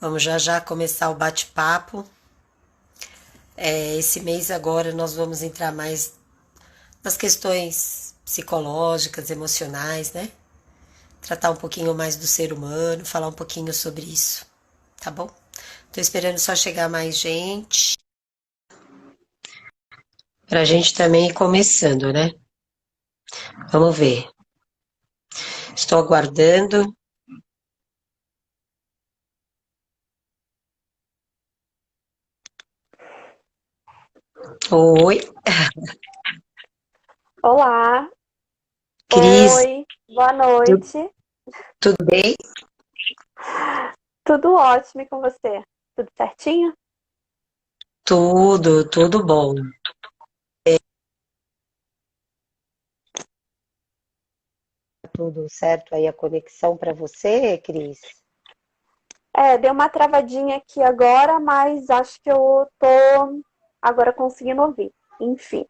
Vamos já já começar o bate-papo. Esse mês agora nós vamos entrar mais nas questões psicológicas, emocionais, né? Tratar um pouquinho mais do ser humano, falar um pouquinho sobre isso, tá bom? Tô esperando só chegar mais gente, pra gente também ir começando, né? Vamos ver. Estou aguardando. Oi, Olá, Cris, oi, boa tu- noite. tudo bem? Tudo ótimo e com você? Tudo certinho? Tudo bom. Tudo certo aí a conexão para você, Cris? Deu uma travadinha aqui agora, mas acho que eu tô agora conseguindo ouvir. Enfim,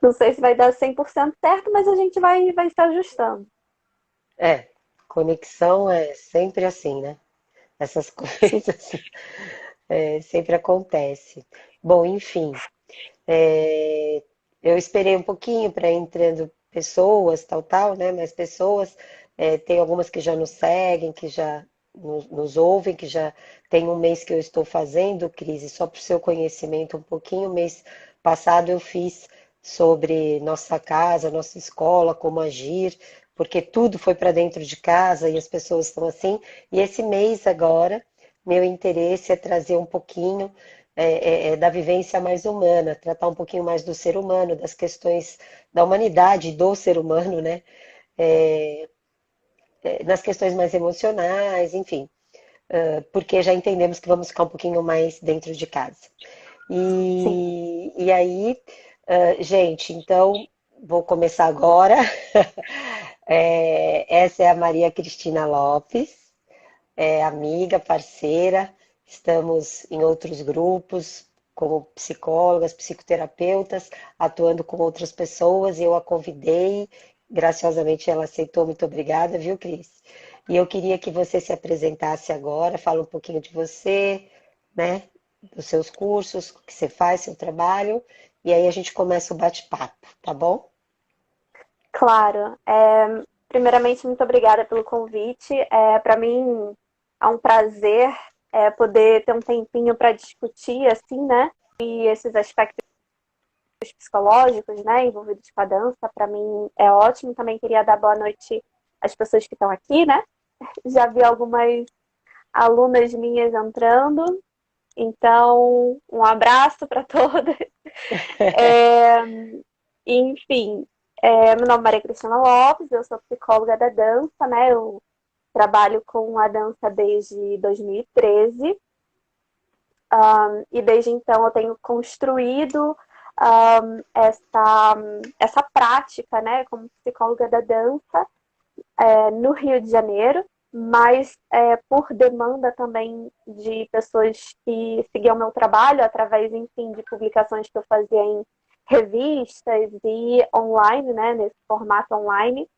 não sei se vai dar 100% certo, mas a gente vai se ajustando. É, conexão é sempre assim, né? Essas Sim. coisas sempre acontece. Bom, enfim, é, eu esperei um pouquinho para entrando pessoas, tal, né? Mas pessoas, tem algumas que já nos seguem, que já nos ouvem, que já tem um mês que eu estou fazendo, Cris, e só para o seu conhecimento um pouquinho, mês passado eu fiz sobre nossa casa, nossa escola, como agir, porque tudo foi para dentro de casa e as pessoas estão assim. E esse mês agora, meu interesse é trazer um pouquinho da vivência mais humana, tratar um pouquinho mais do ser humano, das questões da humanidade, do ser humano, né? É, nas questões mais emocionais, enfim, porque já entendemos que vamos ficar um pouquinho mais dentro de casa. Sim. E aí, gente, então vou começar agora. Essa é a Maria Cristina Lopes, amiga, parceira, estamos em outros grupos, como psicólogas, psicoterapeutas, atuando com outras pessoas, e eu a convidei, graciosamente ela aceitou, muito obrigada, viu, Cris? E eu queria que você se apresentasse agora, fala um pouquinho de você, né, dos seus cursos, o que você faz, seu trabalho, e aí a gente começa o bate-papo, tá bom? Claro. Primeiramente, muito obrigada pelo convite. Para mim é um prazer poder ter um tempinho para discutir, assim, né? E esses aspectos psicológicos, né, envolvidos com a dança, para mim é ótimo. Também queria dar boa noite às pessoas que estão aqui, né? Já vi algumas alunas minhas entrando, então um abraço para todas. É, enfim, meu nome é Maria Cristina Lopes, eu sou psicóloga da dança, né? Eu trabalho com a dança desde 2013 e desde então eu tenho construído essa prática, né, como psicóloga da dança no Rio de Janeiro, mas por demanda também de pessoas que seguiam meu trabalho através, enfim, de publicações que eu fazia em revistas e online, né, nesse formato online.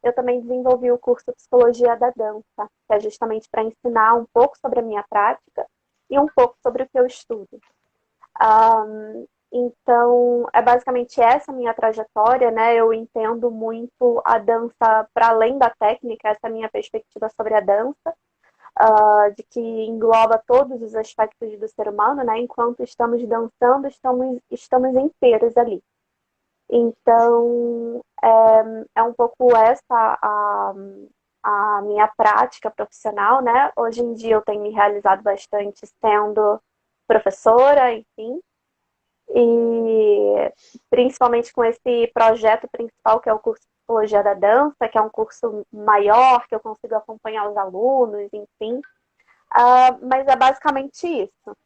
Eu também desenvolvi o curso Psicologia da Dança, que é justamente para ensinar um pouco sobre a minha prática e um pouco sobre o que eu estudo. Então, é basicamente essa minha trajetória, né? Eu entendo muito a dança para além da técnica, essa é a minha perspectiva sobre a dança, de que engloba todos os aspectos do ser humano, né? Enquanto estamos dançando, estamos inteiros ali. Então, é um pouco essa a minha prática profissional, né? Hoje em dia eu tenho me realizado bastante sendo professora, enfim, e principalmente com esse projeto principal, que é o curso de Psicologia da Dança, que é um curso maior, que eu consigo acompanhar os alunos, enfim. Mas é basicamente isso.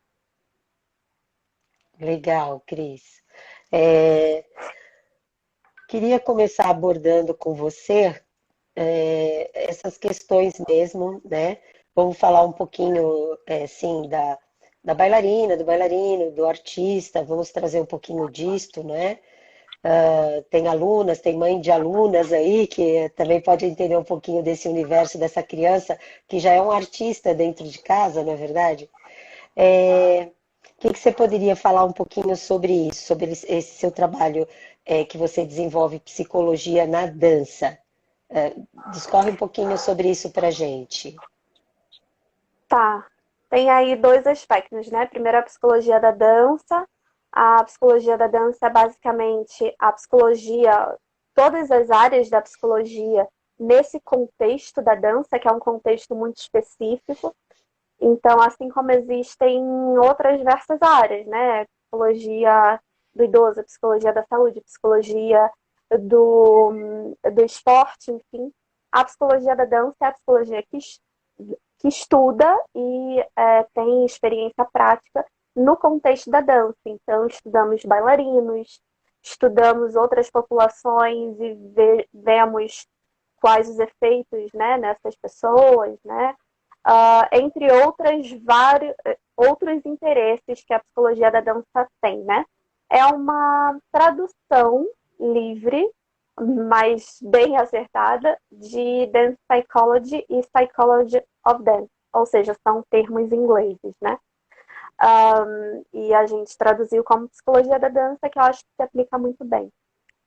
Legal, Cris. É, queria começar abordando com você essas questões mesmo, né? Vamos falar um pouquinho, sim, da bailarina, do bailarino, do artista, vamos trazer um pouquinho disto, né? tem alunas, tem mãe de alunas aí que também pode entender um pouquinho desse universo dessa criança que já é um artista dentro de casa, não é verdade? O que você poderia falar um pouquinho sobre isso, sobre esse seu trabalho que você desenvolve psicologia na dança? É, discorre um pouquinho sobre isso pra gente. Tá. Tem aí dois aspectos, né? Primeiro, a psicologia da dança. A psicologia da dança é basicamente a psicologia, todas as áreas da psicologia nesse contexto da dança, que é um contexto muito específico. Então, assim como existem outras diversas áreas, né? Psicologia do idoso, psicologia da saúde, psicologia do esporte, enfim. A psicologia da dança é a psicologia que estuda e tem experiência prática no contexto da dança. Então, estudamos bailarinos, estudamos outras populações e vemos quais os efeitos, né, nessas pessoas, né? Entre outros interesses que a psicologia da dança tem, né? É uma tradução livre, mas bem acertada, de Dance Psychology e Psychology of Dance, ou seja, são termos ingleses, né? E a gente traduziu como psicologia da dança, que eu acho que se aplica muito bem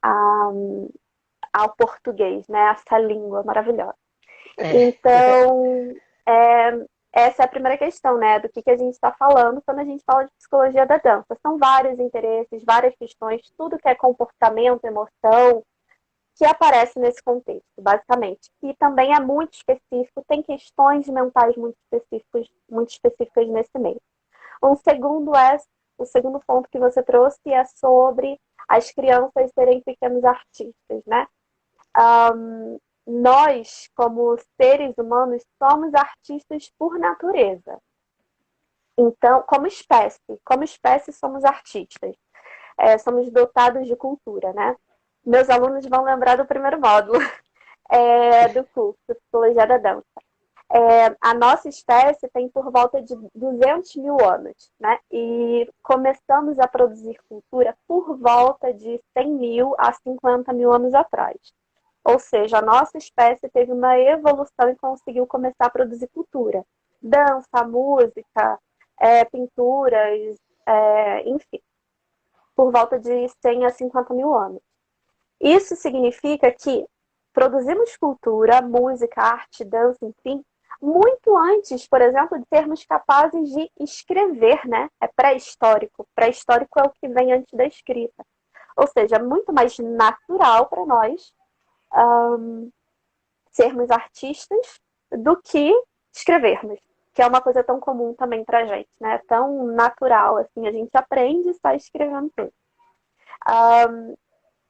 ao português, né? Essa língua maravilhosa. É. Então, é, essa é a primeira questão, né? Do que a gente está falando quando a gente fala de psicologia da dança. São vários interesses, várias questões, tudo que é comportamento, emoção, que aparece nesse contexto, basicamente. E também é muito específico, tem questões mentais muito específicas nesse meio. O segundo ponto que você trouxe é sobre as crianças serem pequenos artistas, né? Nós, como seres humanos, somos artistas por natureza. Então, como espécie somos artistas. Somos dotados de cultura, né? Meus alunos vão lembrar do primeiro módulo do curso, Psicologia da Dança. A nossa espécie tem por volta de 200 mil anos, né? E começamos a produzir cultura por volta de 100 mil a 50 mil anos atrás. Ou seja, a nossa espécie teve uma evolução e conseguiu começar a produzir cultura. Dança, música, pinturas, enfim, por volta de 100 a 50 mil anos. Isso significa que produzimos cultura, música, arte, dança, enfim, muito antes, por exemplo, de sermos capazes de escrever, né? É pré-histórico. Pré-histórico é o que vem antes da escrita. Ou seja, é muito mais natural para nós sermos artistas do que escrevermos, que é uma coisa tão comum também pra gente, né? Tão natural, assim, a gente aprende e sai escrevendo tudo.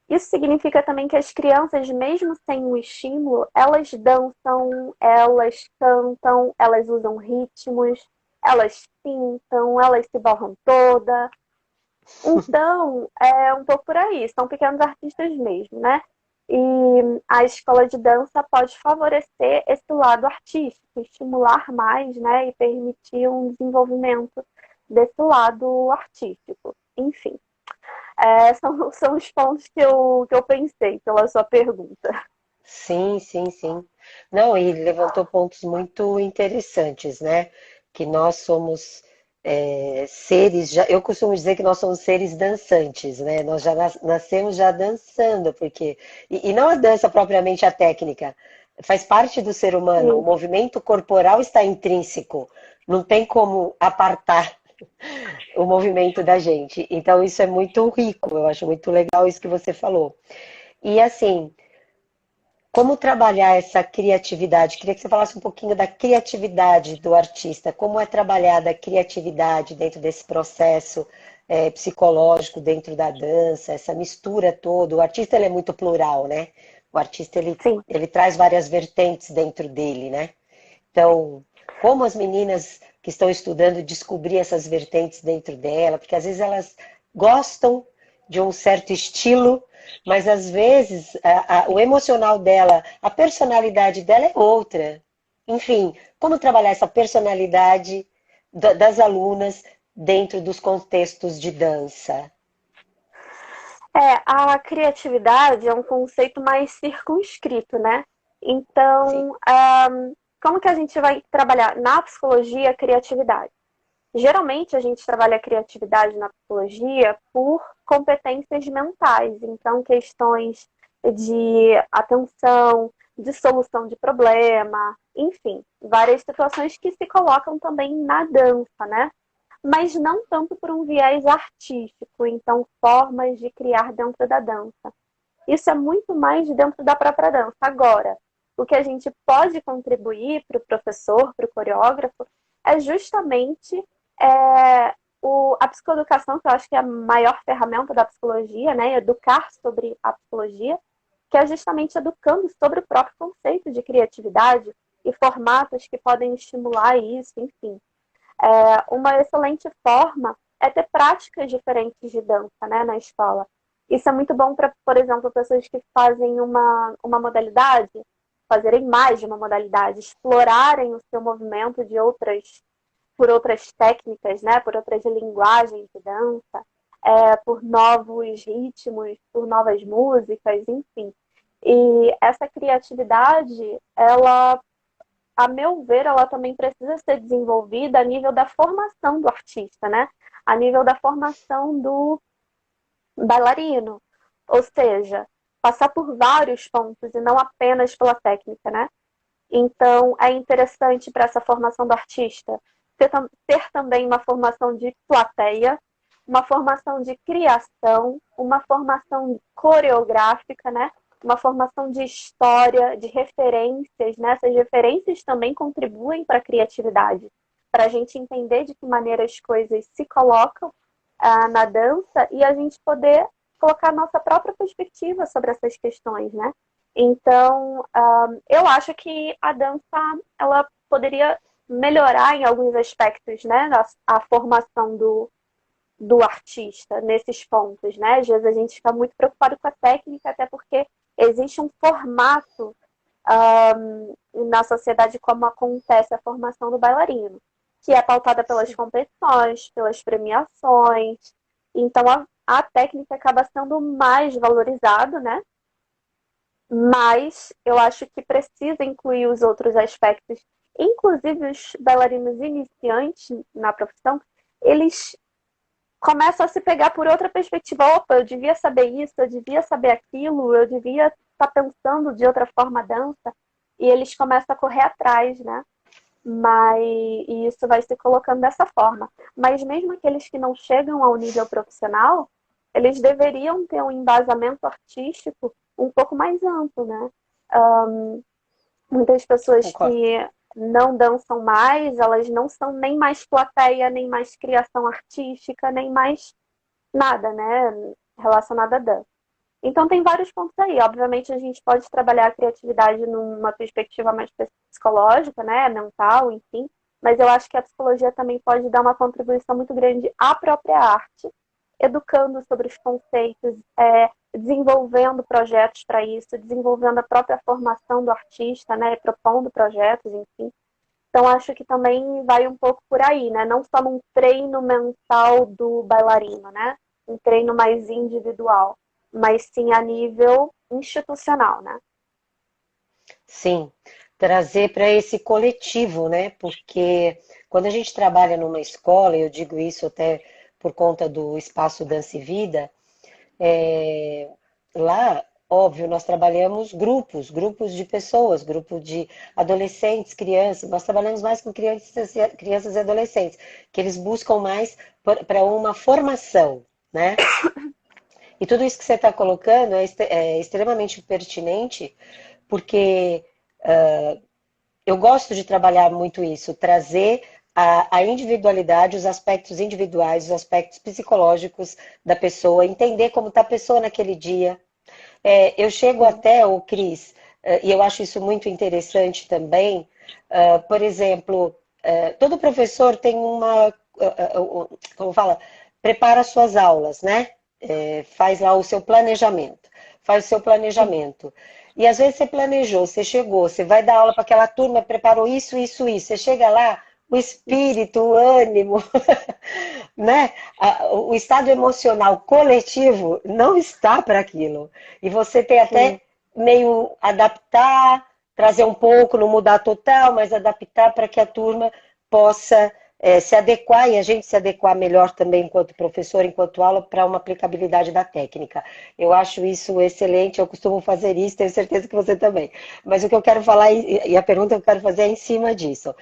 Isso significa também que as crianças, mesmo sem um estímulo, elas dançam, elas cantam, elas usam ritmos, elas pintam, elas se borram toda. Então, é um pouco por aí, são pequenos artistas mesmo, né? E a escola de dança pode favorecer esse lado artístico, estimular mais, né? E permitir um desenvolvimento desse lado artístico. Enfim, são os pontos que eu pensei pela sua pergunta. Sim, sim, sim. Não, e levantou pontos muito interessantes, né? Que nós somos seres, eu costumo dizer que nós somos seres dançantes, né? Nós já nascemos já dançando, porque. E não a dança propriamente a técnica, faz parte do ser humano. O Sim, movimento corporal está intrínseco, não tem como apartar o movimento da gente. Então, isso é muito rico, eu acho muito legal isso que você falou. E assim. Como trabalhar essa criatividade? Queria que você falasse um pouquinho da criatividade do artista. Como é trabalhada a criatividade dentro desse processo psicológico, dentro da dança, essa mistura toda. O artista ele é muito plural, né? O artista sim. ele traz várias vertentes dentro dele, né? Então, como as meninas que estão estudando descobrir essas vertentes dentro dela, porque às vezes elas gostam de um certo estilo, mas às vezes o emocional dela, a personalidade dela é outra. Enfim, como trabalhar essa personalidade das alunas dentro dos contextos de dança? A criatividade é um conceito mais circunscrito, né? Sim, Então, como que a gente vai trabalhar na psicologia a criatividade? Geralmente a gente trabalha a criatividade na psicologia por competências mentais, então questões de atenção, de solução de problema, enfim, várias situações que se colocam também na dança, né? Mas não tanto por um viés artístico, então formas de criar dentro da dança. Isso é muito mais dentro da própria dança. Agora, o que a gente pode contribuir para o professor, para o coreógrafo, é justamente a psicoeducação, que eu acho que é a maior ferramenta da psicologia, né? Educar sobre a psicologia, que é justamente educando sobre o próprio conceito de criatividade e formatos que podem estimular isso, enfim. Uma excelente forma é ter práticas diferentes de dança, né, na escola. Isso é muito bom para, por exemplo, pessoas que fazem uma modalidade, fazerem mais de uma modalidade, explorarem o seu movimento por outras técnicas, né, por outras linguagens de dança, por novos ritmos, por novas músicas, enfim. E essa criatividade, ela, a meu ver, ela também precisa ser desenvolvida a nível da formação do artista, né? A nível da formação do bailarino. Ou seja, passar por vários pontos e não apenas pela técnica, né? Então, é interessante para essa formação do artista ter também uma formação de plateia, uma formação de criação, uma formação coreográfica, né? Uma formação de história, de referências, né? Essas referências também contribuem para a criatividade, para a gente entender de que maneira as coisas se colocam na dança e a gente poder colocar nossa própria perspectiva sobre essas questões, né? Então, eu acho que a dança ela poderia melhorar em alguns aspectos, né? A formação do artista nesses pontos, né? Às vezes a gente fica muito preocupado com a técnica, até porque existe um formato na sociedade como acontece a formação do bailarino, que é pautada pelas sim. competições, pelas premiações. Então a técnica acaba sendo mais valorizada, né? Mas eu acho que precisa incluir os outros aspectos, inclusive os bailarinos iniciantes na profissão, eles começam a se pegar por outra perspectiva. Opa, eu devia saber isso, eu devia saber aquilo, eu devia estar pensando de outra forma a dança, e eles começam a correr atrás, né? Mas e isso vai se colocando dessa forma. Mas mesmo aqueles que não chegam ao nível profissional, eles deveriam ter um embasamento artístico um pouco mais amplo, né? Muitas pessoas Concordo. que não dançam mais, elas não são nem mais plateia, nem mais criação artística, nem mais nada, né? Relacionado à dança. Então tem vários pontos aí. Obviamente a gente pode trabalhar a criatividade numa perspectiva mais psicológica, né, mental, enfim. Mas eu acho que a psicologia também pode dar uma contribuição muito grande à própria arte, educando sobre os conceitos, desenvolvendo projetos para isso, desenvolvendo a própria formação do artista, né, propondo projetos, enfim. Então acho que também vai um pouco por aí, né? Não só num treino mental do bailarino, né? Um treino mais individual, mas sim a nível institucional, né? Sim, trazer para esse coletivo, né? Porque quando a gente trabalha numa escola, eu digo isso até por conta do espaço Dança e Vida, é, lá, óbvio, nós trabalhamos grupos de pessoas, grupo de adolescentes, crianças, nós trabalhamos mais com crianças e adolescentes, que eles buscam mais para uma formação, né? E tudo isso que você está colocando é extremamente pertinente, porque eu gosto de trabalhar muito isso, trazer a individualidade, os aspectos individuais, os aspectos psicológicos da pessoa, entender como está a pessoa naquele dia. Eu chego Sim, até, o Cris, e eu acho isso muito interessante também, por exemplo, todo professor tem como fala, prepara suas aulas, né? Faz lá o seu planejamento, faz o seu sim, planejamento. E às vezes você planejou, você chegou, você vai dar aula para aquela turma, preparou isso, isso, isso. Você chega lá, o espírito, o ânimo, né? O estado emocional coletivo não está para aquilo. E você tem até Sim. meio adaptar, trazer um pouco, não mudar total, mas adaptar para que a turma possa se adequar e a gente se adequar melhor também enquanto professor, enquanto aula, para uma aplicabilidade da técnica. Eu acho isso excelente, eu costumo fazer isso, tenho certeza que você também. Mas o que eu quero falar, e a pergunta que eu quero fazer é em cima disso.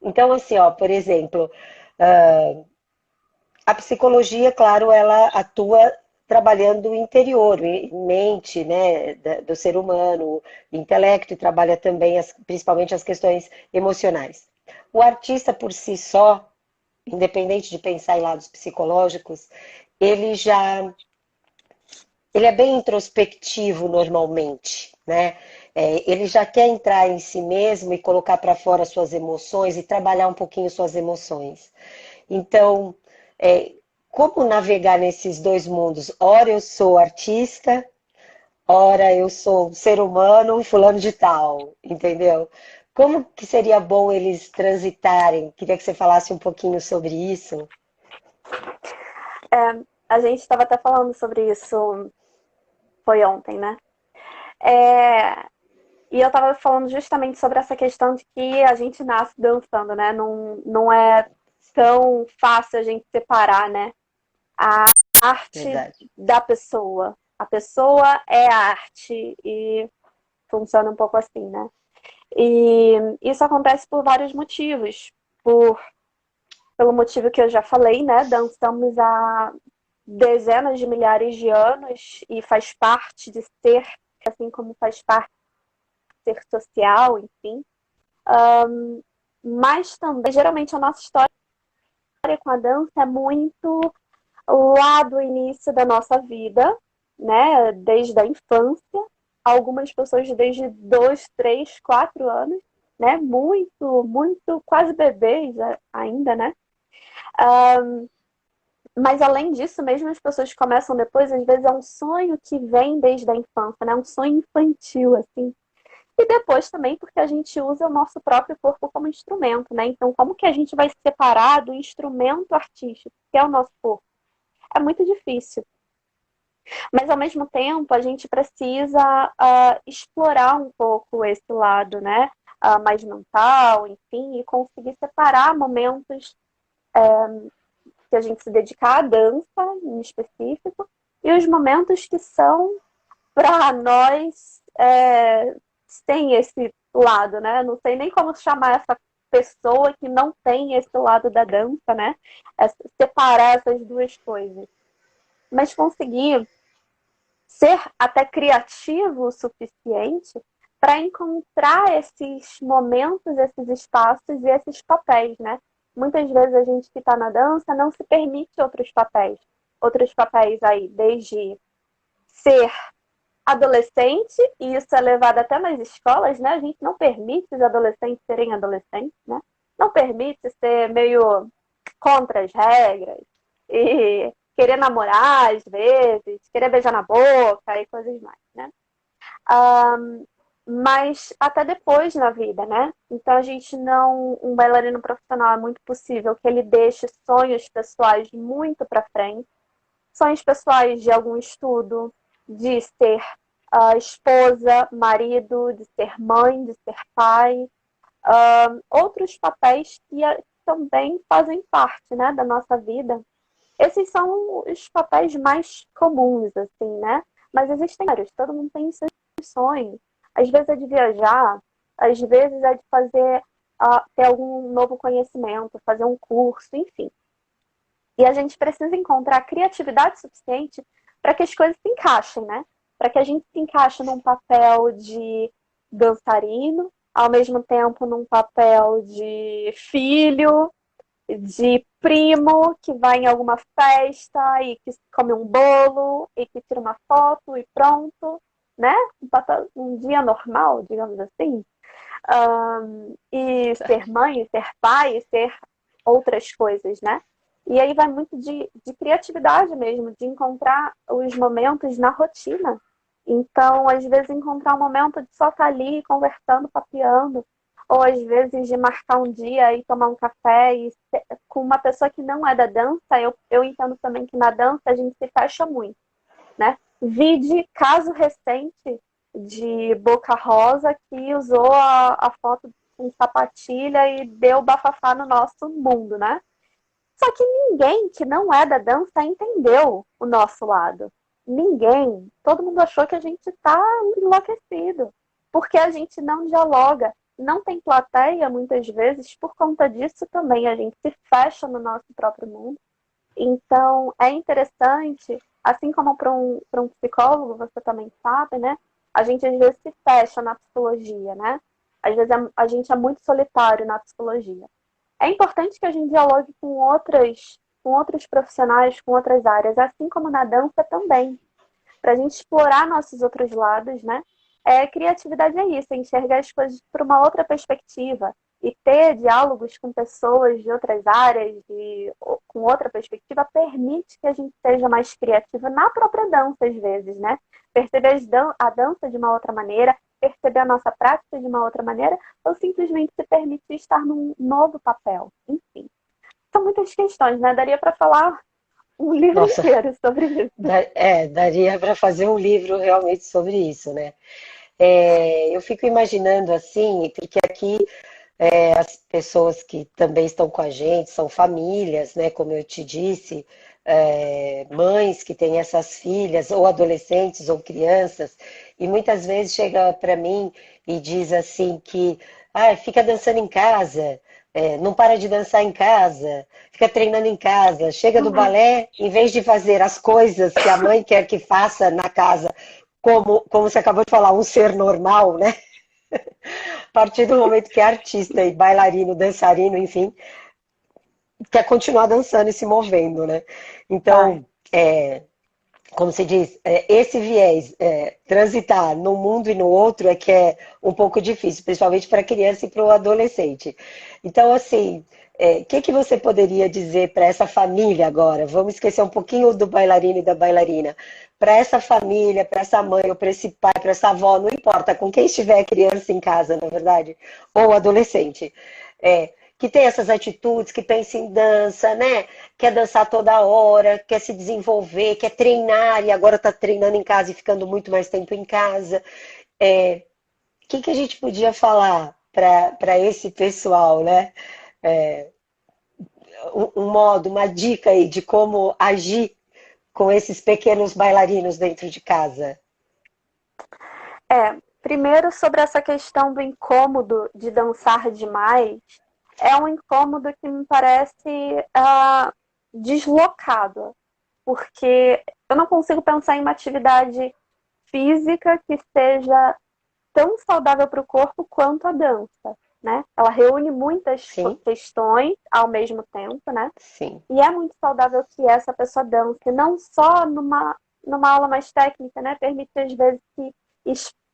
Então, assim, ó, por exemplo, a psicologia, claro, ela atua trabalhando o interior, mente, né, do ser humano, intelecto, e trabalha também principalmente as questões emocionais. O artista por si só, independente de pensar em lados psicológicos, ele já ele é bem introspectivo normalmente, né? Ele já quer entrar em si mesmo e colocar para fora suas emoções e trabalhar um pouquinho suas emoções. Então, é, como navegar nesses dois mundos? Ora eu sou artista, ora eu sou ser humano, fulano de tal, entendeu? Como que seria bom eles transitarem? Queria que você falasse um pouquinho sobre isso. É, a gente estava até falando sobre isso, foi ontem, né? É, e eu estava falando justamente sobre essa questão de que a gente nasce dançando, né? Não é tão fácil a gente separar, né? A arte Verdade. da pessoa. A pessoa é a arte e funciona um pouco assim, né? E isso acontece por vários motivos. Pelo motivo que eu já falei, né? Dançamos há dezenas de milhares de anos e faz parte de ser, assim como faz parte de ser social, enfim. Mas também, geralmente, a nossa história com a dança é muito lá do início da nossa vida, né? Desde a infância, algumas pessoas desde 2, 3, 4 anos, né? Muito, muito, quase bebês ainda, né? Mas além disso, mesmo as pessoas que começam depois, às vezes é um sonho que vem desde a infância, né? Um sonho infantil, assim. E depois também porque a gente usa o nosso próprio corpo como instrumento, né? Então, como que a gente vai separar do instrumento artístico, que é o nosso corpo? É muito difícil. Mas, ao mesmo tempo, a gente precisa explorar um pouco esse lado, né? Mais mental, enfim, e conseguir separar momentos que a gente se dedicar à dança, em específico, e os momentos que são, para nós, tem esse lado, né? Não sei nem como chamar essa pessoa que não tem esse lado da dança, né? Separar essas duas coisas. Mas conseguir ser até criativo o suficiente para encontrar esses momentos, esses espaços e esses papéis, né? Muitas vezes a gente que está na dança não se permite outros papéis. Outros papéis aí, desde ser adolescente, e isso é levado até nas escolas, né? A gente não permite os adolescentes serem adolescentes, né? Não permite ser meio contra as regras e querer namorar às vezes, querer beijar na boca e coisas mais, né? Mas até depois na vida, né? Então a gente não, um bailarino profissional é muito possível que ele deixe sonhos pessoais muito para frente, sonhos pessoais de algum estudo, de ser esposa, marido, de ser mãe, de ser pai, outros papéis que também fazem parte, né, da nossa vida. Esses são os papéis mais comuns, assim, né? Mas existem vários, todo mundo tem seus sonhos. Às vezes é de viajar, às vezes é de fazer, ter algum novo conhecimento, fazer um curso, enfim. E a gente precisa encontrar criatividade suficiente para que as coisas se encaixem, né? Para que a gente se encaixe num papel de dançarino, ao mesmo tempo num papel de filho, de primo que vai em alguma festa e que come um bolo e que tira uma foto e pronto, né? Um dia normal, digamos assim. E ser mãe, ser pai, ser outras coisas, né? E aí vai muito de criatividade mesmo, de encontrar os momentos na rotina. Então, às vezes, encontrar um momento de só estar ali conversando, papeando, ou às vezes de marcar um dia e tomar um café com uma pessoa que não é da dança, eu entendo também que na dança a gente se fecha muito, né? Vide caso recente de Boca Rosa que usou a foto com sapatilha e deu bafafá no nosso mundo, né? Só que ninguém que não é da dança entendeu o nosso lado. Ninguém. Todo mundo achou que a gente está enlouquecido. Porque a gente não dialoga. Não tem plateia, muitas vezes, por conta disso também. A gente se fecha no nosso próprio mundo. Então, é interessante, assim como para um psicólogo, você também sabe, né? A gente às vezes se fecha na psicologia, né? Às vezes a gente é muito solitário na psicologia. É importante que a gente dialogue com outros profissionais, com outras áreas, assim como na dança também, para a gente explorar nossos outros lados, né? Criatividade é isso, é enxergar as coisas por uma outra perspectiva e ter diálogos com pessoas de outras áreas, com outra perspectiva, permite que a gente seja mais criativa na própria dança, às vezes, né? Perceber a dança de uma outra maneira, perceber a nossa prática de uma outra maneira, ou simplesmente se permitir estar num novo papel. Enfim, são muitas questões, né? Daria para falar um livro Nossa, inteiro sobre isso. daria para fazer um livro realmente sobre isso, né? Eu fico imaginando assim, porque aqui as pessoas que também estão com a gente são famílias, né? Como eu te disse, mães que têm essas filhas, ou adolescentes, ou crianças, e muitas vezes chega para mim e diz assim que fica dançando em casa, não para de dançar em casa, fica treinando em casa, chega do Uhum. balé, em vez de fazer as coisas que a mãe quer que faça na casa, como você acabou de falar, um ser normal, né? A partir do momento que é artista e bailarino, dançarino, enfim, quer continuar dançando e se movendo, né? Tá. Então, como se diz, esse viés, transitar num mundo e no outro é que é um pouco difícil, principalmente para a criança e para o adolescente. Então, assim, que você poderia dizer para essa família agora? Vamos esquecer um pouquinho do bailarino e da bailarina. Para essa família, para essa mãe, ou para esse pai, para essa avó, não importa, com quem estiver criança em casa, na verdade, ou adolescente. Que tem essas atitudes, que pensa em dança, né? Quer dançar toda hora, quer se desenvolver, quer treinar e agora está treinando em casa e ficando muito mais tempo em casa. Que a gente podia falar para esse pessoal, né? É, um modo, uma dica aí de como agir com esses pequenos bailarinos dentro de casa. Primeiro sobre essa questão do incômodo de dançar demais, é um incômodo que me parece deslocado, porque eu não consigo pensar em uma atividade física que seja tão saudável para o corpo quanto a dança, né? Ela reúne muitas Sim, questões ao mesmo tempo, né? sim. E é muito saudável que essa pessoa dance, não só numa aula mais técnica, né? Permite, às vezes, que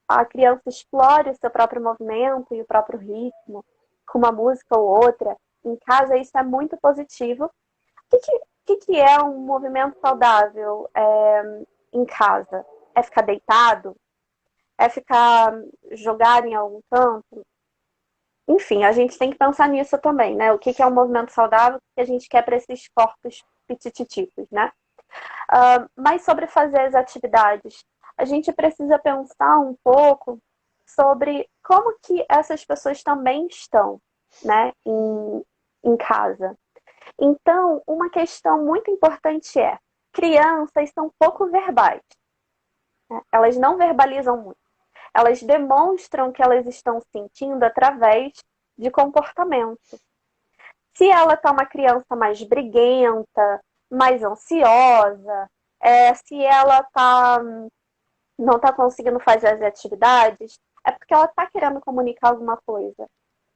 a criança explore o seu próprio movimento e o próprio ritmo, com uma música ou outra. Em casa, isso é muito positivo. O que é um movimento saudável em casa? É ficar deitado? É ficar jogado em algum canto? Enfim, a gente tem que pensar nisso também, né? O que é um movimento saudável, o que a gente quer para esses corpos pitititicos, né? Mas sobre fazer as atividades, a gente precisa pensar um pouco sobre como que essas pessoas também estão, né, em casa. Então, uma questão muito importante crianças são pouco verbais, né? Elas não verbalizam muito. Elas demonstram que elas estão sentindo através de comportamento. Se ela está uma criança mais briguenta, mais ansiosa, se ela não está conseguindo fazer as atividades, é porque ela está querendo comunicar alguma coisa.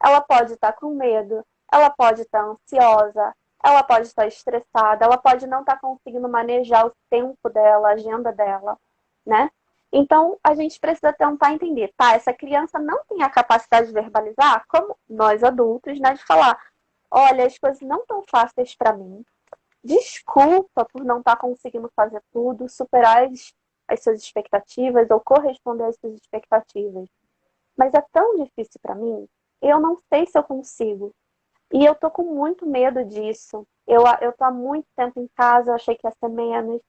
Ela pode estar com medo, ela pode estar ansiosa, ela pode estar estressada, ela pode não estar conseguindo manejar o tempo dela, a agenda dela, né? Então, a gente precisa tentar entender, tá? Essa criança não tem a capacidade de verbalizar, como nós adultos, né? De falar, olha, as coisas não estão fáceis para mim. Desculpa por não estar conseguindo fazer tudo, superar as suas expectativas ou corresponder às suas expectativas. Mas é tão difícil para mim. eu não sei se eu consigo. E eu tô com muito medo disso. Eu tô há muito tempo em casa, eu achei que ia ser menos.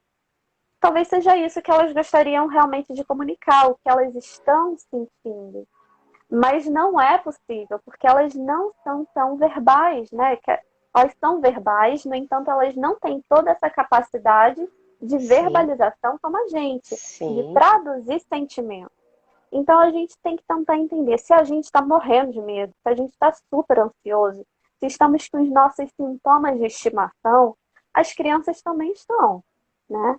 Talvez seja isso que elas gostariam realmente de comunicar, o que elas estão sentindo. Mas não é possível, porque elas não são tão verbais, né? Elas são verbais, no entanto, elas não têm toda essa capacidade de Sim, verbalização como a gente, de sim, traduzir sentimentos. Então a gente tem que tentar entender se a gente está morrendo de medo, se a gente está super ansioso, se estamos com os nossos sintomas de estimação, as crianças também estão, né?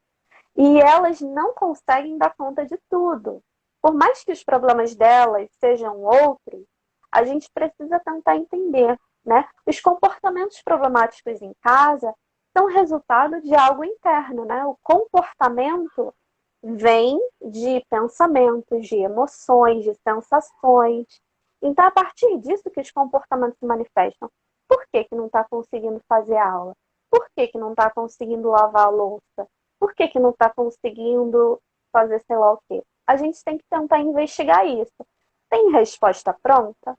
E elas não conseguem dar conta de tudo. Por mais que os problemas delas sejam outros, a gente precisa tentar entender, né? Os comportamentos problemáticos em casa são resultado de algo interno, né? O comportamento vem de pensamentos, de emoções, de sensações. Então, a partir disso que os comportamentos se manifestam. Por que que não está conseguindo fazer aula? Por que que não está conseguindo lavar a louça? Por que que não está conseguindo fazer sei lá o quê? A gente tem que tentar investigar isso. Tem resposta pronta?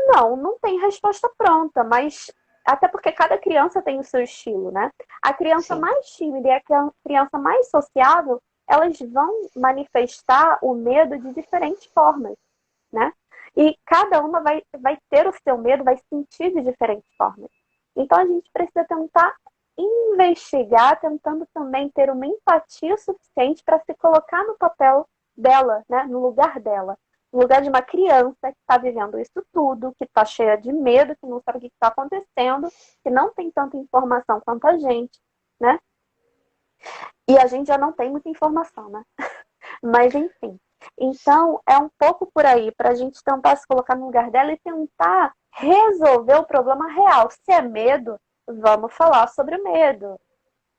Não, não tem resposta pronta, mas até porque cada criança tem o seu estilo, né? A criança sim. mais tímida e a criança mais sociável, elas vão manifestar o medo de diferentes formas, né? E cada uma vai ter o seu medo, vai sentir de diferentes formas. Então a gente precisa tentar investigar, tentando também ter uma empatia suficiente para se colocar no papel dela, né? No lugar dela. No lugar de uma criança que está vivendo isso tudo, que está cheia de medo, que não sabe o que está acontecendo, que não tem tanta informação quanto a gente, né? E a gente já não tem muita informação, né? Mas enfim. Então, é um pouco por aí, para a gente tentar se colocar no lugar dela e tentar resolver o problema real. Se é medo, vamos falar sobre o medo,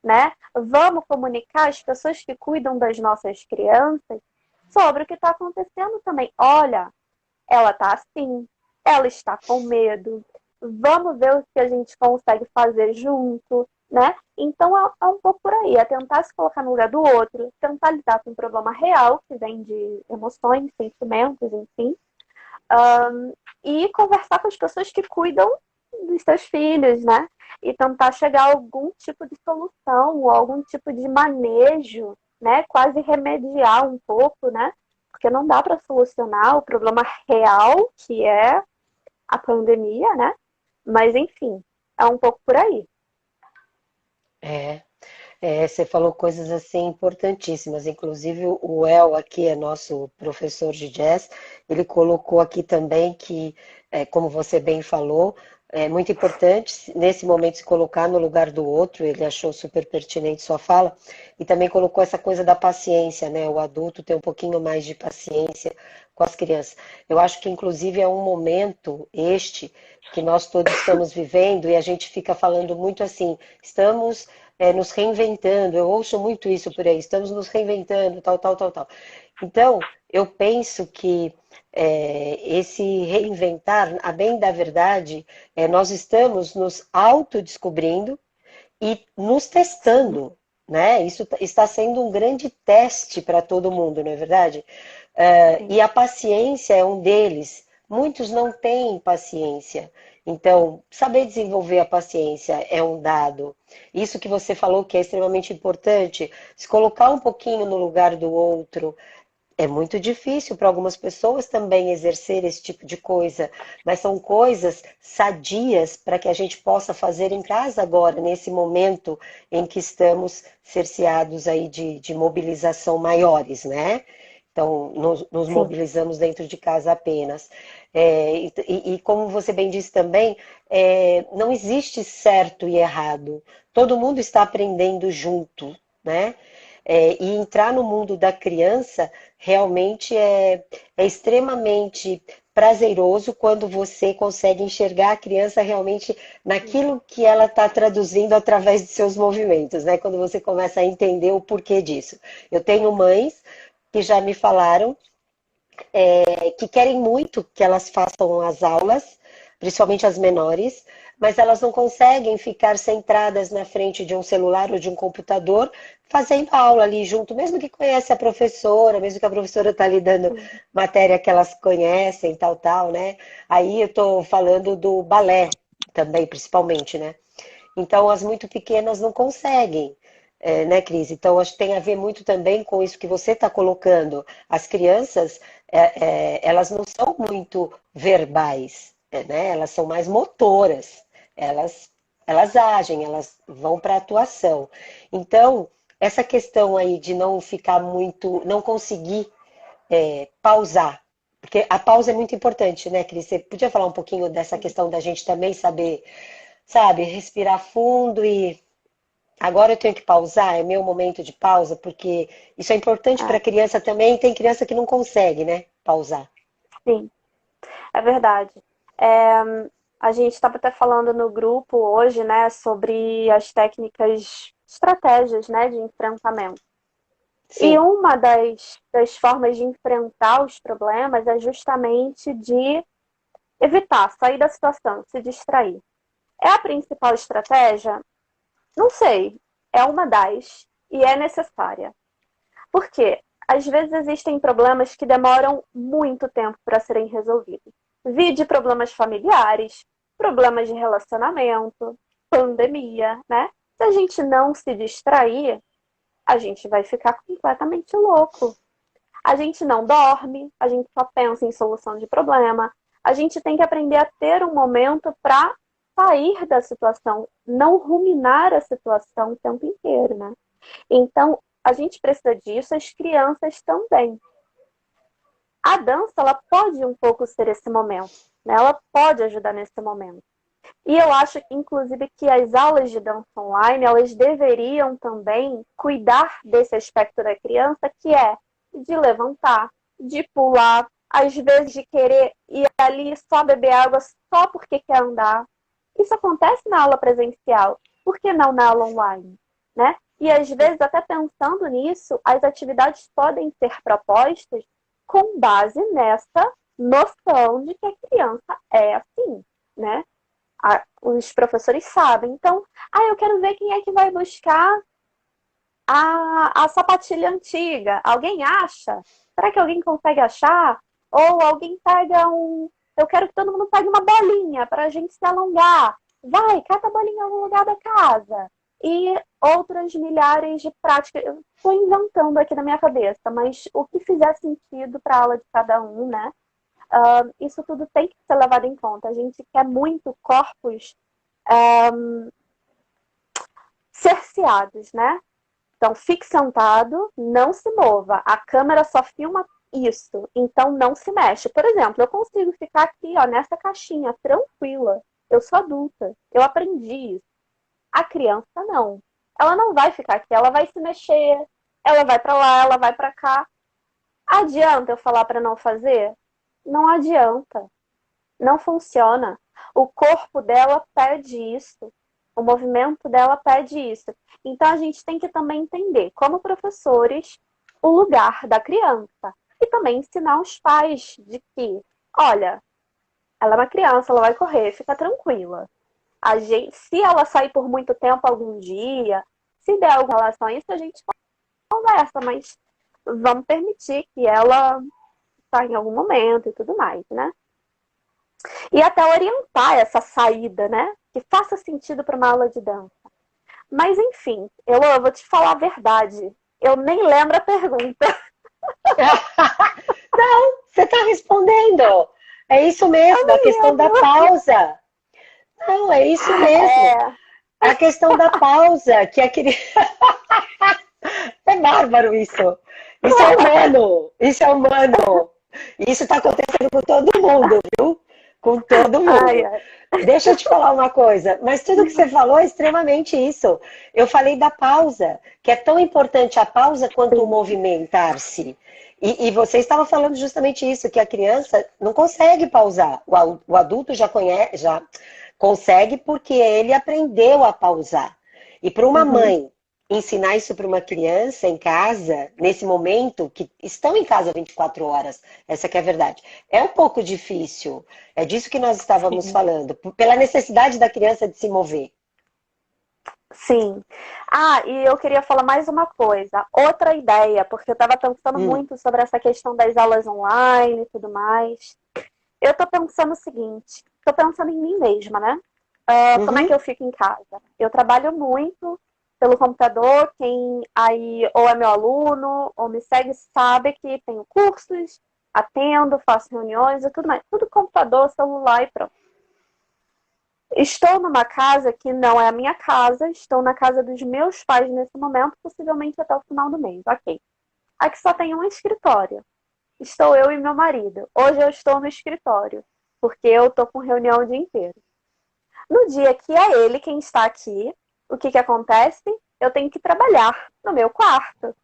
né? Vamos comunicar às pessoas que cuidam das nossas crianças sobre o que está acontecendo também. Olha, ela está assim, ela está com medo. Vamos ver o que a gente consegue fazer junto, né? Então é um pouco por aí, é tentar se colocar no lugar do outro, tentar lidar com um problema real que vem de emoções, sentimentos, enfim, e conversar com as pessoas que cuidam dos seus filhos, né? E tentar chegar a algum tipo de solução ou algum tipo de manejo, né? Quase remediar um pouco, né? Porque não dá para solucionar o problema real, que é a pandemia, né? Mas, enfim, é um pouco por aí. É. Você falou coisas assim importantíssimas, inclusive o El aqui é nosso professor de jazz, ele colocou aqui também que, como você bem falou, é muito importante nesse momento se colocar no lugar do outro, ele achou super pertinente sua fala, e também colocou essa coisa da paciência, né? O adulto ter um pouquinho mais de paciência com as crianças. Eu acho que inclusive é um momento este que nós todos estamos vivendo e a gente fica falando muito assim, estamos nos reinventando. Eu ouço muito isso por aí, estamos nos reinventando, tal, tal, tal, tal. Então, eu penso que esse reinventar, a bem da verdade, nós estamos nos autodescobrindo e nos testando, né? Isso está sendo um grande teste para todo mundo, não é verdade? Sim, E a paciência é um deles. Muitos não têm paciência. Então, saber desenvolver a paciência é um dado. Isso que você falou que é extremamente importante, se colocar um pouquinho no lugar do outro, é muito difícil para algumas pessoas também exercer esse tipo de coisa, mas são coisas sadias para que a gente possa fazer em casa agora, nesse momento em que estamos cerceados aí de mobilização maiores, né? Então, nos sim, mobilizamos dentro de casa apenas. E como você bem disse também, não existe certo e errado. Todo mundo está aprendendo junto, né? E entrar no mundo da criança realmente é extremamente prazeroso quando você consegue enxergar a criança realmente naquilo que ela está traduzindo através de seus movimentos, né? Quando você começa a entender o porquê disso. Eu tenho mães que já me falaram que querem muito que elas façam as aulas, principalmente as menores, mas elas não conseguem ficar centradas na frente de um celular ou de um computador fazendo aula ali junto, mesmo que conhece a professora, mesmo que a professora está lhe dando matéria que elas conhecem, tal, tal, né? Aí eu estou falando do balé também, principalmente, né? Então, as muito pequenas não conseguem, né, Cris? Então, acho que tem a ver muito também com isso que você está colocando. As crianças, elas não são muito verbais, né? Elas são mais motoras. Elas, elas agem, elas vão para a atuação. Então, essa questão aí de não ficar muito, não conseguir pausar, porque a pausa é muito importante, né, Cris? Você podia falar um pouquinho dessa questão da gente também saber, sabe, respirar fundo e agora eu tenho que pausar, é meu momento de pausa, porque isso é importante para a É, criança também. Tem criança que não consegue, né, pausar. sim, é verdade. É, a gente estava até falando no grupo hoje, né, sobre as técnicas, estratégias, né, de enfrentamento. E Sim, uma das formas de enfrentar os problemas é justamente de evitar sair da situação, se distrair. É a principal estratégia? Não sei. É uma das e é necessária. Por quê? Às vezes existem problemas que demoram muito tempo para serem resolvidos. Vide problemas familiares, problemas de relacionamento, pandemia, né? Se a gente não se distrair, a gente vai ficar completamente louco. A gente não dorme, a gente só pensa em solução de problema. A gente tem que aprender a ter um momento para sair da situação, não ruminar a situação o tempo inteiro, né? Então, a gente precisa disso, as crianças também. A dança, ela pode um pouco ser esse momento, né? Ela pode ajudar nesse momento. E eu acho, inclusive, que as aulas de dança online, elas deveriam também cuidar desse aspecto da criança, que é de levantar, de pular, às vezes de querer ir ali só beber água só porque quer andar. Isso acontece na aula presencial, por que não na aula online, né? E às vezes, até pensando nisso, as atividades podem ser propostas com base nessa noção de que a criança é assim, né? Os professores sabem. Então, eu quero ver quem é que vai buscar a sapatilha antiga. Alguém acha? Será que alguém consegue achar? Ou alguém pega um. Eu quero que todo mundo pegue uma bolinha para a gente se alongar. Vai, cata a bolinha em algum lugar da casa. E outras milhares de práticas. Eu estou inventando aqui na minha cabeça, mas o que fizer sentido para a aula de cada um, né? Isso tudo tem que ser levado em conta. A gente quer muito corpos cerceados, né? Então, fique sentado, não se mova. A câmera só filma isso, então não se mexe. Por exemplo, eu consigo ficar aqui, ó, nessa caixinha, tranquila. Eu sou adulta, eu aprendi isso. A criança não. Ela não vai ficar aqui, ela vai se mexer, ela vai para lá, ela vai para cá. Adianta eu falar para não fazer? Não adianta. Não funciona. O corpo dela pede isso. O movimento dela pede isso. Então a gente tem que também entender, como professores, o lugar da criança. E também ensinar os pais de que, olha, ela é uma criança, ela vai correr, fica tranquila. Se ela sair por muito tempo algum dia, se der alguma relação a isso, a gente conversa, mas vamos permitir que ela saia em algum momento e tudo mais, né? E até orientar essa saída, né? Que faça sentido para uma aula de dança. Mas enfim, eu vou te falar a verdade. Eu nem lembro a pergunta. Não, você está respondendo. É isso Eu mesmo, a nem questão da lembro. pausa. Não, é isso mesmo. É, A questão da pausa, que a criança. É bárbaro isso. Isso é humano. Isso é humano. E isso está acontecendo com todo mundo, viu? Com todo ai, mundo. ai. Deixa eu te falar uma coisa, mas tudo que você falou é extremamente isso. Eu falei da pausa, que é tão importante a pausa quanto o Sim. movimentar-se. E você estava falando justamente isso, que a criança não consegue pausar. O adulto já conhece, já consegue porque ele aprendeu a pausar. E para uma Uhum. mãe ensinar isso para uma criança em casa, nesse momento, que estão em casa 24 horas, essa que é a verdade. É um pouco difícil, é disso que nós estávamos Sim. falando, pela necessidade da criança de se mover. Sim. Ah, e eu queria falar mais uma coisa. Outra ideia, porque eu estava pensando Hum, muito sobre essa questão das aulas online e tudo mais. Eu estou pensando o seguinte, estou pensando em mim mesma, né? Como é que uhum, eu fico em casa? Eu trabalho muito pelo computador, quem aí ou é meu aluno ou me segue sabe que tenho cursos, atendo, faço reuniões e tudo mais. Tudo computador, celular e pronto. Estou numa casa que não é a minha casa, estou na casa dos meus pais nesse momento, possivelmente até o final do mês. Ok. Aqui só tem um escritório. Estou eu e meu marido. Hoje eu estou no escritório, porque eu estou com reunião o dia inteiro. No dia que é ele quem está aqui, o que, que acontece? Eu tenho que trabalhar no meu quarto.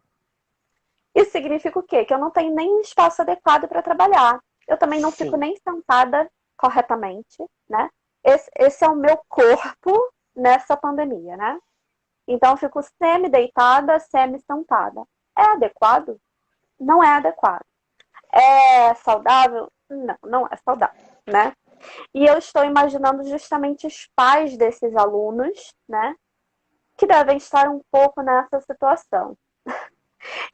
Isso significa o quê? Que eu não tenho nem um espaço adequado para trabalhar. Eu também não fico sim, nem sentada corretamente, né? Esse é o meu corpo nessa pandemia, né? Então eu fico semi-deitada, semi-sentada. É adequado? Não é adequado. É saudável? Não, não é saudável, né? E eu estou imaginando justamente os pais desses alunos, né? Que devem estar um pouco nessa situação.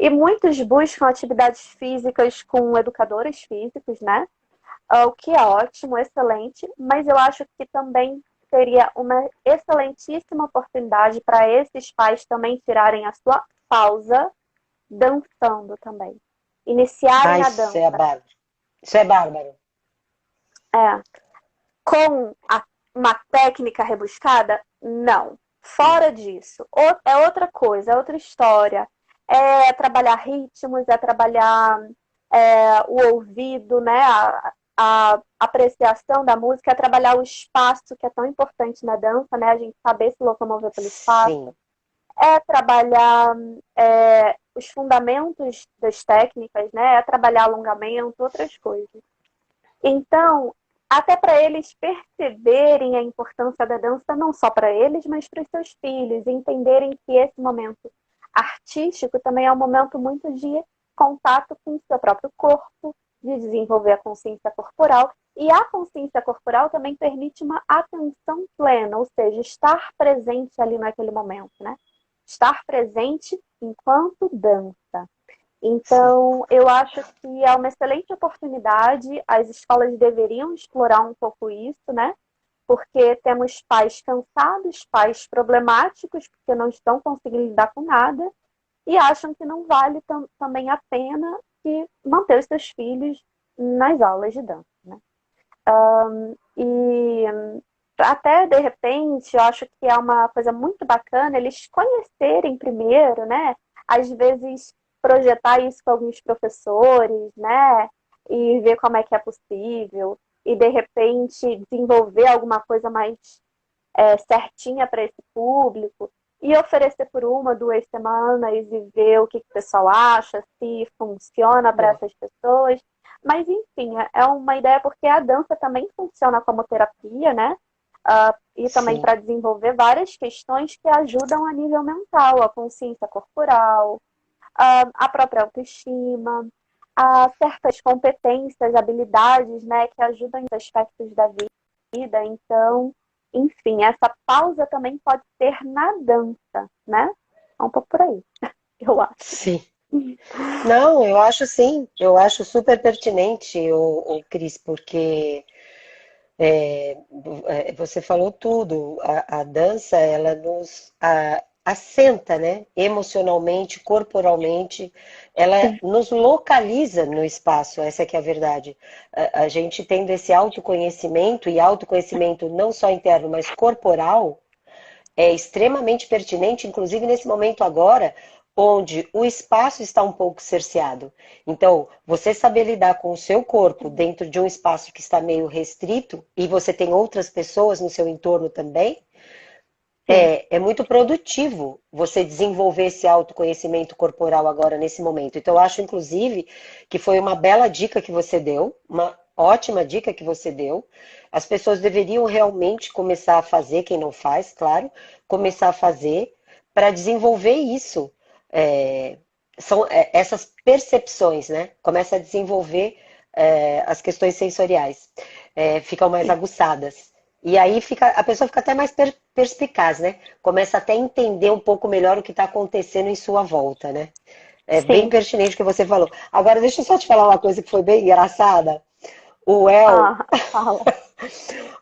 E muitos buscam atividades físicas com educadores físicos, né? O que é ótimo, excelente, mas eu acho que também seria uma excelentíssima oportunidade para esses pais também tirarem a sua pausa dançando também. ah, Iniciarem a isso é dança. bárbaro. Isso é bárbaro. É, com uma técnica rebuscada? Não. Não. Fora disso, é outra coisa, é outra história. É trabalhar ritmos, é trabalhar o ouvido, né? A apreciação da música, é trabalhar o espaço, que é tão importante na dança, né? A gente saber se locomover pelo espaço. Sim, É trabalhar os fundamentos das técnicas, né? É trabalhar alongamento, outras coisas. Então, até para eles perceberem a importância da dança, não só para eles, mas para os seus filhos, e entenderem que esse momento artístico também é um momento muito de contato com o seu próprio corpo, de desenvolver a consciência corporal. E a consciência corporal também permite uma atenção plena, ou seja, estar presente ali naquele momento, né? Estar presente enquanto dança. sim. Então, eu acho que é uma excelente oportunidade, as escolas deveriam explorar um pouco isso, né? Porque temos pais cansados, pais problemáticos, porque não estão conseguindo lidar com nada, e acham que não vale também a pena que manter os seus filhos nas aulas de dança, né? E até, de repente, eu acho que é uma coisa muito bacana eles conhecerem primeiro, né? Às vezes, projetar isso com alguns professores, né? E ver como é que é possível. E, de repente, desenvolver alguma coisa mais certinha para esse público. E oferecer por uma, 2 semanas e ver o que, que o pessoal acha, se funciona para Boa. essas pessoas. Mas, enfim, é uma ideia porque a dança também funciona como terapia, né? E também Sim, para desenvolver várias questões que ajudam a nível mental, a consciência corporal, a própria autoestima, a certas competências, habilidades, né, que ajudam em aspectos da vida. Então, enfim, essa pausa também pode ser na dança, né? É um pouco por aí, eu acho. sim. Não, eu acho sim, eu acho super pertinente, o Cris, porque você falou tudo. A dança, ela nos assenta, né? Emocionalmente, corporalmente, ela Sim, nos localiza no espaço, essa que é a verdade. A gente tendo esse autoconhecimento, e autoconhecimento não só interno, mas corporal, é extremamente pertinente, inclusive nesse momento agora, onde o espaço está um pouco cerceado. Então, você saber lidar com o seu corpo dentro de um espaço que está meio restrito e você tem outras pessoas no seu entorno também, sim, é muito produtivo você desenvolver esse autoconhecimento corporal agora nesse momento. Então, eu acho, inclusive, que foi uma bela dica que você deu, uma ótima dica que você deu. As pessoas deveriam realmente começar a fazer, quem não faz, claro, começar a fazer para desenvolver isso. É, são essas percepções, né? Começa a desenvolver as questões sensoriais, ficam mais Sim, aguçadas. E aí a pessoa fica até mais perspicaz, né? Começa até a entender um pouco melhor o que está acontecendo em sua volta, né? É bem sim. pertinente o que você falou. Agora, deixa eu só te falar uma coisa que foi bem engraçada. O El, Ah, fala.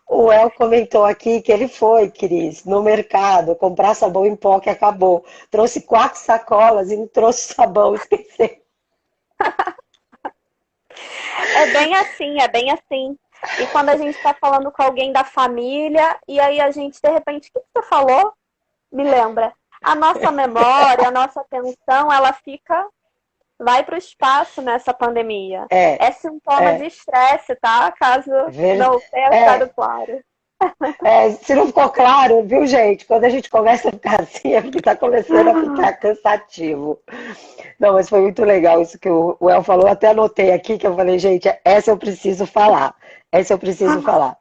o El comentou aqui que ele foi, Cris, no mercado comprar sabão em pó que acabou. Trouxe 4 sacolas e não trouxe sabão, esqueceu. É bem assim, é bem assim. E quando a gente está falando com alguém da família, e aí a gente, de repente, o que você falou? Me lembra. A nossa memória, a nossa atenção, ela fica, vai para o espaço nessa pandemia. É, É sintoma de é, estresse, tá? Caso ver, não tenha ficado é, claro. se não ficou claro, viu, gente? Quando a gente começa a ficar assim, é porque está começando a ficar cansativo. Não, mas foi muito legal isso que o El falou. Até anotei aqui que eu falei, gente, essa eu preciso falar. Essa eu preciso falar.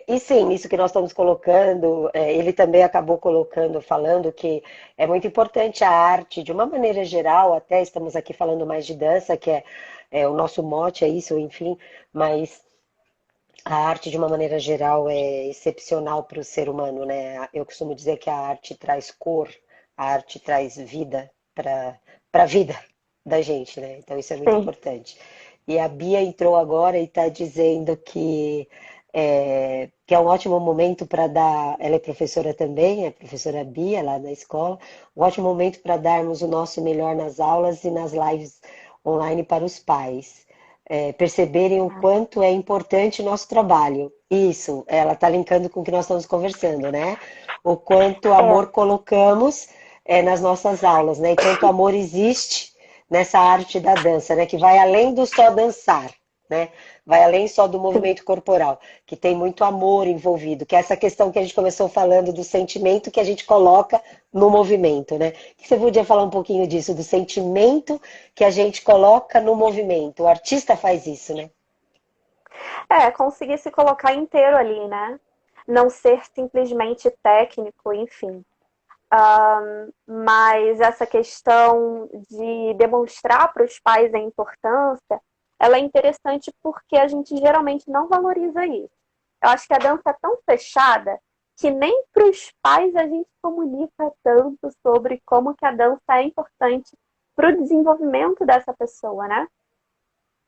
E sim, isso que nós estamos colocando, ele também acabou colocando, falando que é muito importante a arte, de uma maneira geral, até estamos aqui falando mais de dança, que o nosso mote, é isso, enfim, mas a arte, de uma maneira geral, é excepcional para o ser humano, né? Eu costumo dizer que a arte traz cor, a arte traz vida para a vida da gente, né? Então isso é muito Sim. importante. E a Bia entrou agora e está dizendo que é um ótimo momento para dar. Ela é professora também, é professora Bia lá da escola. Um ótimo momento para darmos o nosso melhor nas aulas e nas lives online para os pais perceberem o quanto é importante o nosso trabalho. Isso, ela está linkando com o que nós estamos conversando, né? O quanto É, amor colocamos nas nossas aulas, né? E quanto amor existe nessa arte da dança, né? Que vai além do só dançar, né? Vai além só do sim. movimento corporal, que tem muito amor envolvido, que é essa questão que a gente começou falando do sentimento que a gente coloca no movimento, né? Que você podia falar um pouquinho disso, do sentimento que a gente coloca no movimento. O artista faz isso, né? É, conseguir se colocar inteiro ali, né? Não ser simplesmente técnico, enfim. Mas essa questão de demonstrar para os pais a importância, ela é interessante porque a gente geralmente não valoriza isso. Eu acho que a dança é tão fechada que nem para os pais a gente comunica tanto sobre como que a dança é importante para o desenvolvimento dessa pessoa, né?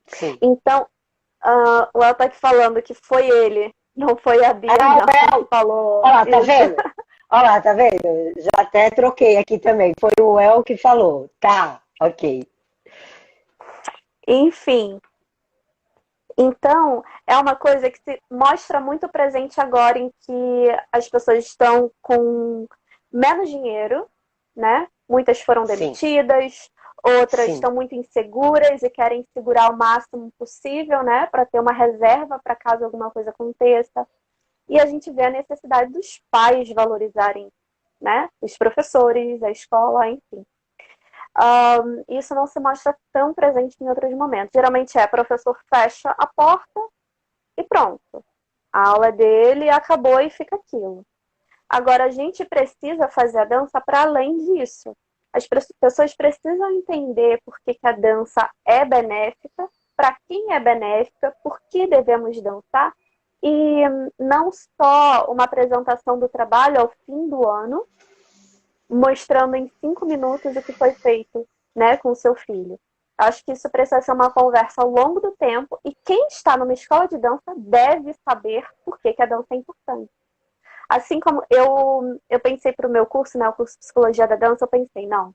Sim. Então, o El tá aqui falando que foi ele, não foi a Bia, Ah, não, que olha falou lá, tá isso. vendo? Olha lá, tá vendo? Já até troquei aqui também. Foi o El que falou. Tá, ok. Enfim, então, é uma coisa que se mostra muito presente agora em que as pessoas estão com menos dinheiro, né? Muitas foram Sim, demitidas, outras sim. estão muito inseguras e querem segurar o máximo possível, né? Para ter uma reserva para caso alguma coisa aconteça. E a gente vê a necessidade dos pais valorizarem, né? Os professores, a escola, enfim. Isso não se mostra tão presente em outros momentos. Geralmente professor fecha a porta e pronto. A aula é dele, acabou e fica aquilo. Agora, a gente precisa fazer a dança para além disso. As pessoas precisam entender por que a dança é benéfica, para quem é benéfica, por que devemos dançar, e não só uma apresentação do trabalho ao fim do ano, mostrando em 5 minutos o que foi feito, né, com o seu filho. Acho que isso precisa ser uma conversa ao longo do tempo e quem está numa escola de dança deve saber por que a dança é importante. Assim como eu pensei para o meu curso, né, o curso de Psicologia da Dança, eu pensei, não,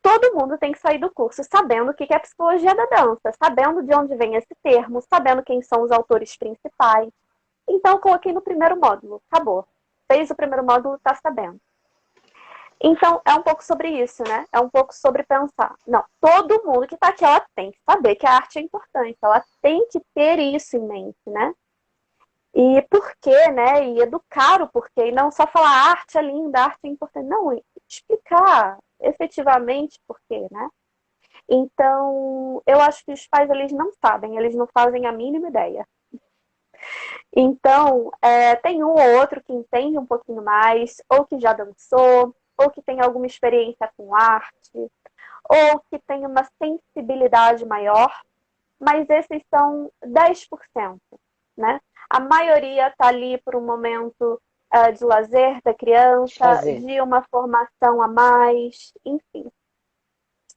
todo mundo tem que sair do curso sabendo o que é Psicologia da Dança, sabendo de onde vem esse termo, sabendo quem são os autores principais. Então, eu coloquei no primeiro módulo, acabou. Fez o primeiro módulo, está sabendo. Então, é um pouco sobre isso, né? É um pouco sobre pensar. Não, todo mundo que está aqui, ela tem que saber que a arte é importante. Ela tem que ter isso em mente, né? E por quê, né? E educar o porquê. E não só falar a arte é linda, a arte é importante. Não, explicar efetivamente por quê, né? Então, eu acho que os pais, eles não sabem. Eles não fazem a mínima ideia. Então, tem um ou outro que entende um pouquinho mais, ou que já dançou, ou que tem alguma experiência com arte, ou que tem uma sensibilidade maior, mas esses são 10%, né? A maioria está ali por um momento de lazer da De criança, fazer. de uma formação a mais, enfim.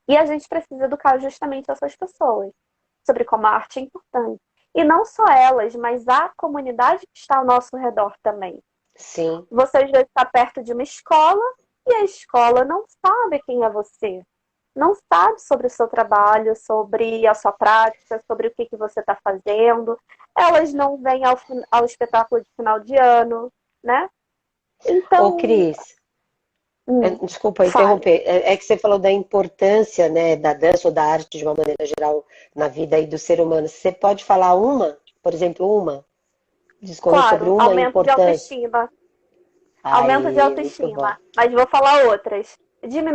E a gente precisa educar justamente essas pessoas sobre como a arte é importante. E não só elas, mas a comunidade que está ao nosso redor também. Sim. Você às vezes está perto de uma escola e a escola não sabe quem é você. Não sabe sobre o seu trabalho, sobre a sua prática, sobre o que, que você está fazendo. Elas não vêm ao espetáculo de final de ano, né? Ô, Então, Cris, desculpa fale. interromper, é que você falou da importância, né, da dança ou da arte de uma maneira geral na vida aí do ser humano. Você pode falar uma, por exemplo, uma, discorrer sobre Claro, uma aumento de importância? autoestima. Aumento de Aí, muito bom. autoestima. Mas vou falar outras.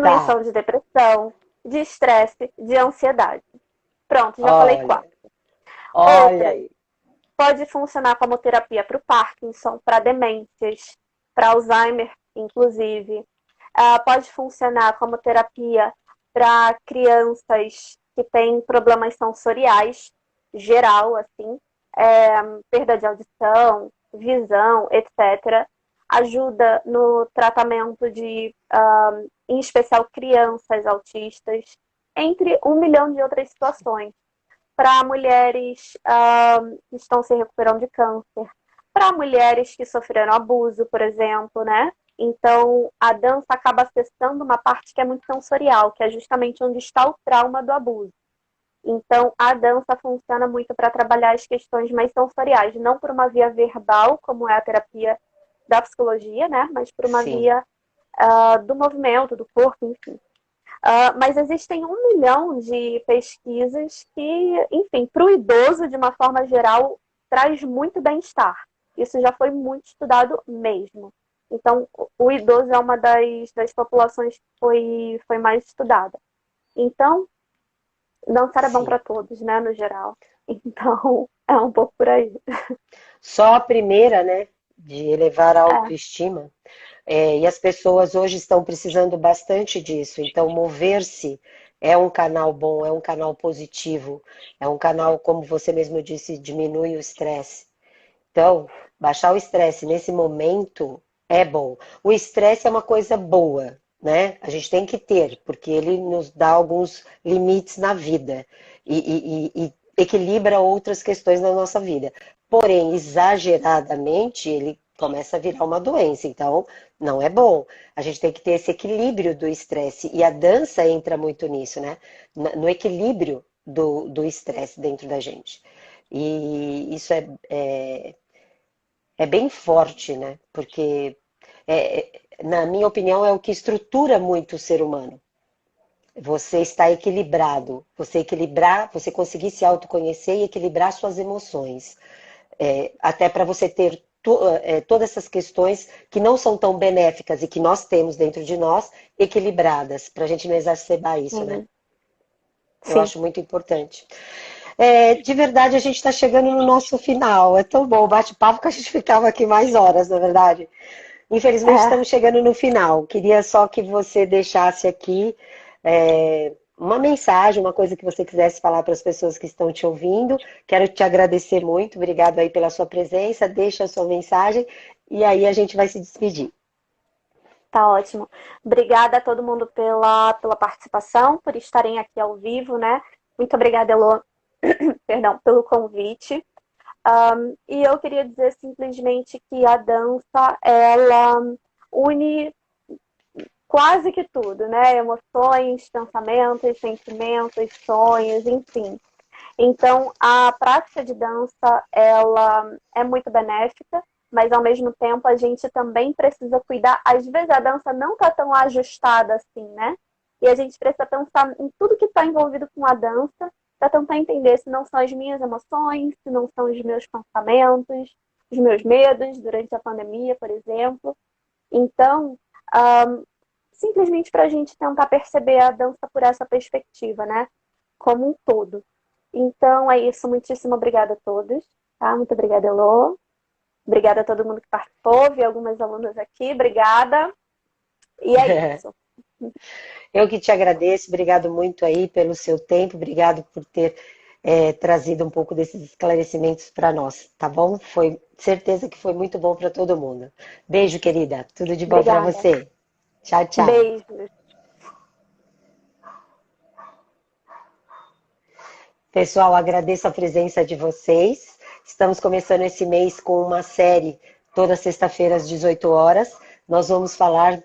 Tá, Diminuição de depressão, de estresse, de ansiedade. Pronto, já falei olha, quatro. olha Outra, aí. pode funcionar como terapia para o Parkinson, para demências, para Alzheimer, inclusive. Pode funcionar como terapia para crianças que têm problemas sensoriais, geral, assim, perda de audição, visão, etc. Ajuda no tratamento de, em especial, crianças autistas, entre 1 milhão de outras situações para mulheres que estão se recuperando de câncer, para mulheres que sofreram abuso, por exemplo, né? Então, a dança acaba acessando uma parte que é muito sensorial, que é justamente onde está o trauma do abuso. Então, a dança funciona muito para trabalhar as questões mais sensoriais, não por uma via verbal, como é a terapia da psicologia, né? Mas por uma Sim. via do movimento, do corpo, enfim. Mas existem 1 milhão de pesquisas que, enfim, para o idoso, de uma forma geral, traz muito bem-estar. Isso já foi muito estudado mesmo. Então, o idoso é uma das populações que foi mais estudada. Então, dançar é bom Sim. para todos, né, no geral. Então, é um pouco por aí. Só a primeira, né, de elevar a É, autoestima. E as pessoas hoje estão precisando bastante disso. Então, mover-se é um canal bom, é um canal positivo, é um canal, como você mesmo disse, diminui o estresse. Então, baixar o estresse nesse momento é bom. O estresse é uma coisa boa, né? A gente tem que ter, porque ele nos dá alguns limites na vida e equilibra outras questões na nossa vida. Porém, exageradamente, ele começa a virar uma doença. Então, não é bom. A gente tem que ter esse equilíbrio do estresse. E a dança entra muito nisso, né? No equilíbrio do estresse dentro da gente. E isso é bem forte, né? Porque, na minha opinião, é o que estrutura muito o ser humano. Você está equilibrado, você equilibrar, você conseguir se autoconhecer e equilibrar suas emoções. Até para você ter todas essas questões que não são tão benéficas e que nós temos dentro de nós, equilibradas, para a gente não exacerbar isso, né? sim, Eu sim. acho muito importante. De verdade, a gente está chegando no nosso final. É tão bom o bate-papo que a gente ficava aqui mais horas, na verdade. Infelizmente, É, estamos chegando no final. Queria só que você deixasse aqui uma mensagem, uma coisa que você quisesse falar para as pessoas que estão te ouvindo. Quero te agradecer muito. Obrigado aí pela sua presença. Deixa a sua mensagem e aí a gente vai se despedir. tá ótimo. Obrigada a todo mundo pela participação, por estarem aqui ao vivo, né? Muito obrigada, Elô, perdão, pelo convite. E eu queria dizer simplesmente que a dança, ela une quase que tudo, né? Emoções, pensamentos, sentimentos, sonhos, enfim. Então, a prática de dança, ela é muito benéfica, mas ao mesmo tempo a gente também precisa cuidar. Às vezes a dança não está tão ajustada assim, né? E a gente precisa pensar em tudo que está envolvido com a dança para tentar entender se não são as minhas emoções, se não são os meus pensamentos, os meus medos durante a pandemia, por exemplo. Então, um, simplesmente para a gente tentar perceber a dança por essa perspectiva, né? Como um todo. Então é isso, muitíssimo obrigada a todos. Tá? Muito obrigada, Elô. Obrigada a todo mundo que participou. Vi algumas alunas aqui. Obrigada. E é isso. Eu que te agradeço, obrigado muito aí pelo seu tempo, obrigado por ter trazido um pouco desses esclarecimentos para nós, tá bom? Foi certeza que foi muito bom para todo mundo. Beijo, querida. Tudo de bom para Obrigada. você. Tchau, tchau. Beijos. Pessoal, agradeço a presença de vocês. Estamos começando esse mês com uma série toda sexta-feira às 18 horas. Nós vamos falar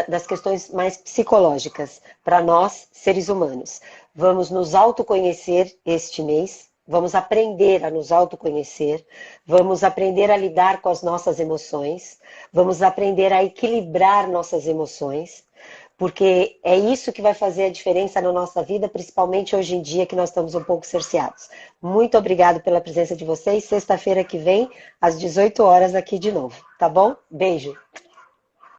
das questões mais psicológicas para nós, seres humanos. Vamos nos autoconhecer este mês, vamos aprender a nos autoconhecer, vamos aprender a lidar com as nossas emoções, vamos aprender a equilibrar nossas emoções, porque é isso que vai fazer a diferença na nossa vida, principalmente hoje em dia que nós estamos um pouco cerceados. Muito obrigado pela presença de vocês. Sexta-feira que vem, às 18 horas, aqui de novo, tá bom? Beijo!